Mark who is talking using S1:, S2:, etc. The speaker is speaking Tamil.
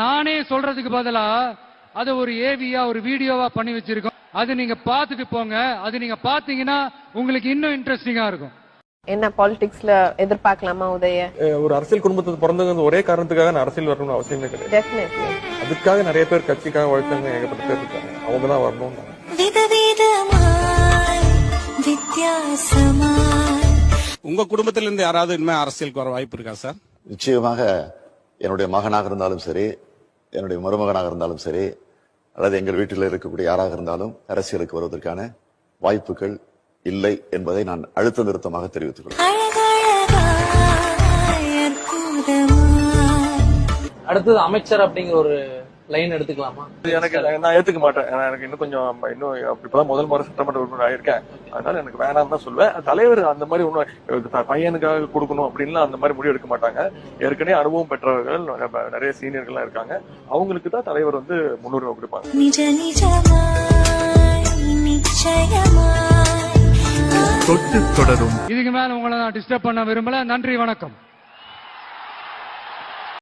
S1: நானே சொல்றதுக்கு பதிலா அது ஒரு ஏவியா ஒரு வீடியோவா பண்ணி வச்சிருக்கோம். அது நீங்க பாத்துட்டு போங்க. அது நீங்க பாத்தீங்கன்னா உங்களுக்கு இன்னும் இன்ட்ரெஸ்டிங்கா இருக்கும்.
S2: என்ன பாலிடிக்ஸ்ல எதிர்பார்க்கலாமா உதய?
S3: ஒரு அரசியல் குடும்பத்துக்கு பிறந்தது ஒரே காரணத்துக்காக நான் அரசியல் வரணும்னு அவசியமே கிடையாது.
S2: டெஃபினெட்லி.
S3: அதுக்காக நிறைய பேர் கட்சிக்காக உழைச்சாங்க, ஏகப்பட்ட பேர் இருக்காங்க. அவங்க தான் வரணும்.
S4: உங்க குடும்பத்தில இருந்து யாராவது இனிமே அரசியலுக்கு வர வாய்ப்பு இருக்கா சார்?
S5: நிச்சயமாக என்னுடைய மகனாக இருந்தாலும் சரி, என்னுடைய மருமகனாக இருந்தாலும் சரி, அல்லது எங்கள் வீட்டில் இருக்கக்கூடிய யாராக இருந்தாலும் அரசியலுக்கு வருவதற்கான வாய்ப்புகள் இல்லை என்பதை நான் அழுத்த நிறுத்தமாக தெரிவித்துக் கொள்கிறேன்.
S6: அடுத்தது அமைச்சர் அப்படிங்கிற ஒரு லைன் எடுத்துக்கலாமா?
S3: எனக்கு நான் ஏத்துக்க மாட்டேன். எனக்கு இன்னும் கொஞ்சம் இப்பதான் முதல் முறை சட்டமன்ற உறுப்பினர் ஆயிருக்கேன். அதனால எனக்கு வேணாம் தான் சொல்லுவேன். தலைவர் அந்த மாதிரி ஒன்னும் பையனுக்காக கொடுக்கணும் அப்படின்லாம் அந்த மாதிரி முடிவு எடுக்க மாட்டாங்க. ஏற்கனவே அனுபவம் பெற்றவர்கள் நிறைய சீனியர்கள்லாம் இருக்காங்க. அவங்களுக்கு தான் தலைவர் முன்னுரிமை கொடுப்பாங்க.
S1: இதுக்கு மேல உங்களை நான் டிஸ்டர்ப் பண்ண விரும்பல. நன்றி, வணக்கம்.